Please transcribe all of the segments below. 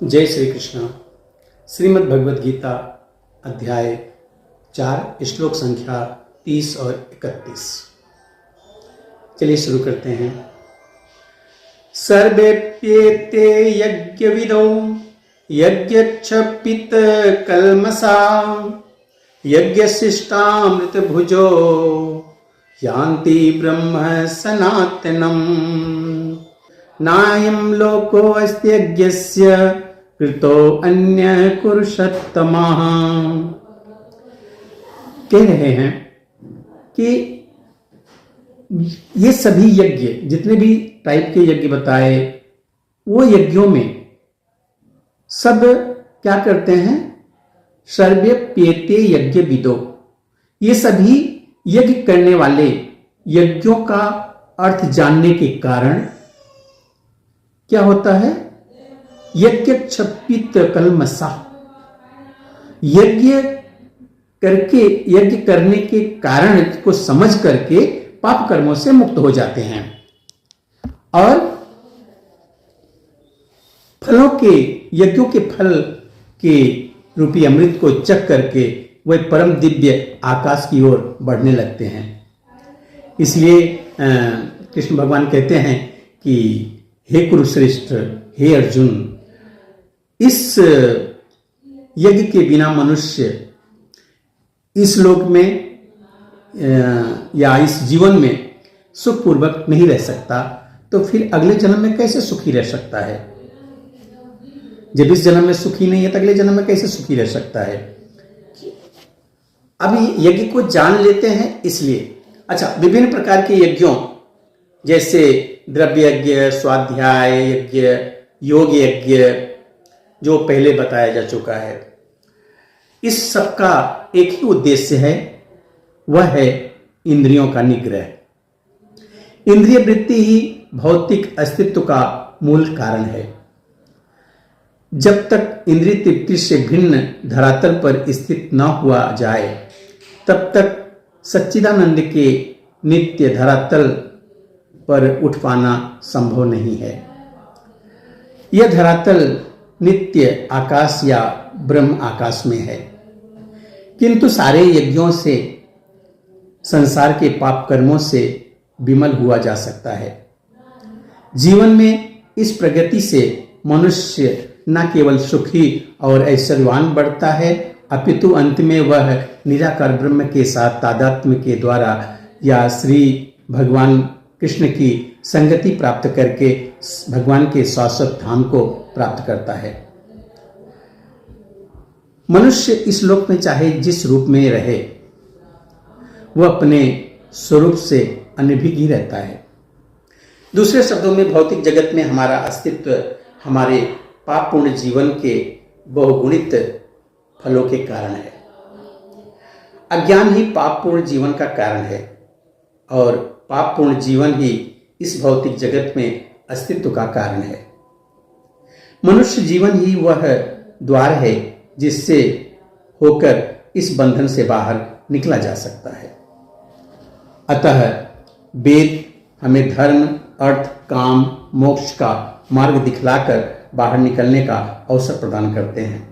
जय श्री कृष्ण। श्रीमद् भगवद गीता अध्याय 4 श्लोक संख्या 30 और 31। चलिए शुरू करते हैं। सर्वेप्येते यज्ञविदो यज्ञक्षपित कल्मषा यज्ञशिष्टामृत भुजो यान्ति ब्रह्म सनातनम् नायं लोको अस्ति यज्ञस्य कृतो अन्य कुरुषत्तमः। कह रहे हैं कि ये सभी यज्ञ, जितने भी टाइप के यज्ञ बताए, वो यज्ञों में सब क्या करते हैं? सर्वेप्येते यज्ञ विदो, ये सभी यज्ञ करने वाले यज्ञों का अर्थ जानने के कारण क्या होता है? यज्ञ क्षपित कल्मषा, यज्ञ करने के कारण को समझ करके पाप कर्मों से मुक्त हो जाते हैं और फलों के, यज्ञों के फल के रूपी अमृत को चख करके वह परम दिव्य आकाश की ओर बढ़ने लगते हैं। इसलिए कृष्ण भगवान कहते हैं कि हे कुरुश्रेष्ठ, हे अर्जुन, इस यज्ञ के बिना मनुष्य इस लोक में या इस जीवन में सुखपूर्वक नहीं रह सकता, तो फिर अगले जन्म में कैसे सुखी रह सकता है? जब इस जन्म में सुखी नहीं है तो अगले जन्म में कैसे सुखी रह सकता है? अभी यज्ञ को जान लेते हैं इसलिए। अच्छा, विभिन्न प्रकार के यज्ञों जैसे द्रव्य यज्ञ, स्वाध्याय यज्ञ, योग यज्ञ, जो पहले बताया जा चुका है, इस सब का एक ही उद्देश्य है, वह है इंद्रियों का निग्रह। इंद्रिय वृत्ति ही भौतिक अस्तित्व का मूल कारण है। जब तक इंद्रिय तृप्ति से भिन्न धरातल पर स्थित न हुआ जाए, तब तक सच्चिदानंद के नित्य धरातल पर उठ पाना संभव नहीं है। यह धरातल नित्य आकाश या ब्रह्म आकाश में है। किंतु सारे यज्ञों से, संसार के पाप कर्मों से विमल हुआ जा सकता है। जीवन में इस प्रगति से मनुष्य न केवल सुखी और ऐश्वर्यवान बढ़ता है, अपितु अंत में वह निराकार ब्रह्म के साथ तादात्म्य के द्वारा या श्री भगवान कृष्ण की संगति प्राप्त करके भगवान के शाश्वत धाम को प्राप्त करता है। मनुष्य इस लोक में चाहे जिस रूप में रहे, वह अपने स्वरूप से अनभिज्ञ ही रहता है। दूसरे शब्दों में भौतिक जगत में हमारा अस्तित्व हमारे पापपूर्ण जीवन के बहुगुणित फलों के कारण है। अज्ञान ही पापपूर्ण जीवन का कारण है और पापपूर्ण जीवन ही इस भौतिक जगत में अस्तित्व का कारण है। मनुष्य जीवन ही वह द्वार है जिससे होकर इस बंधन से बाहर निकला जा सकता है। अतः वेद हमें धर्म, अर्थ, काम, मोक्ष का मार्ग दिखलाकर बाहर निकलने का अवसर प्रदान करते हैं।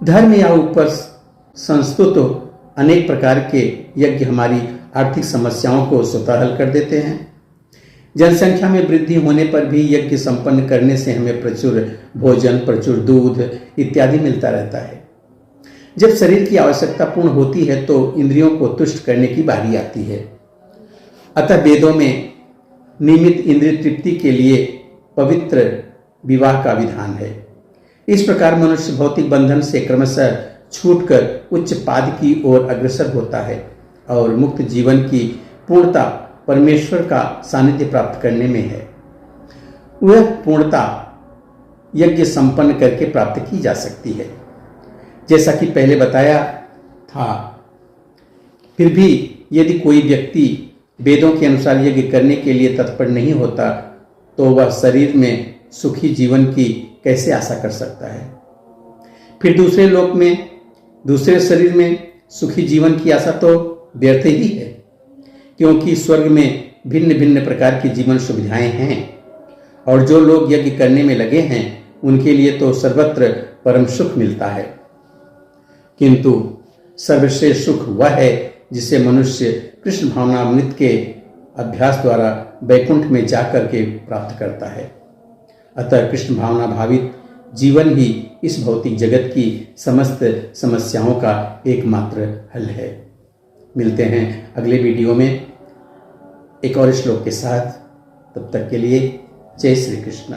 धर्म या ऊपर संस्तुत अनेक प्रकार के यज्ञ हमारी आर्थिक समस्याओं को स्वतः हल कर देते हैं। जनसंख्या में वृद्धि होने पर भी यज्ञ संपन्न करने से हमें प्रचुर भोजन, प्रचुर दूध इत्यादि मिलता रहता है। जब शरीर की आवश्यकता पूर्ण होती है तो इंद्रियों को तुष्ट करने की बारी आती है। अतः वेदों में नियमित इंद्रिय तृप्ति के लिए पवित्र विवाह का विधान है। इस प्रकार मनुष्य भौतिक बंधन से क्रमशः छूटकर उच्च पाद की ओर अग्रसर होता है और मुक्त जीवन की पूर्णता परमेश्वर का सानिध्य प्राप्त करने में है। वह पूर्णता यज्ञ संपन्न करके प्राप्त की जा सकती है। जैसा कि पहले बताया था, फिर भी यदि कोई व्यक्ति वेदों के अनुसार यज्ञ करने के लिए तत्पर नहीं होता, तो वह शरीर में सुखी जीवन की कैसे आशा कर सकता है? फिर दूसरे लोक में, दूसरे शरीर में सुखी जीवन की आशा तो व्यर्थ ही है, क्योंकि स्वर्ग में भिन्न भिन्न प्रकार की जीवन सुविधाएं हैं और जो लोग यज्ञ करने में लगे हैं उनके लिए तो सर्वत्र परम सुख मिलता है, किंतु सर्वश्रेष्ठ सुख वह है जिसे मनुष्य कृष्ण भावनामृत के अभ्यास द्वारा वैकुंठ में जाकर के प्राप्त करता है। अतः कृष्ण भावना भावित जीवन ही इस भौतिक जगत की समस्त समस्याओं का एकमात्र हल है। मिलते हैं अगले वीडियो में एक और श्लोक के साथ। तब तक के लिए जय श्री कृष्ण।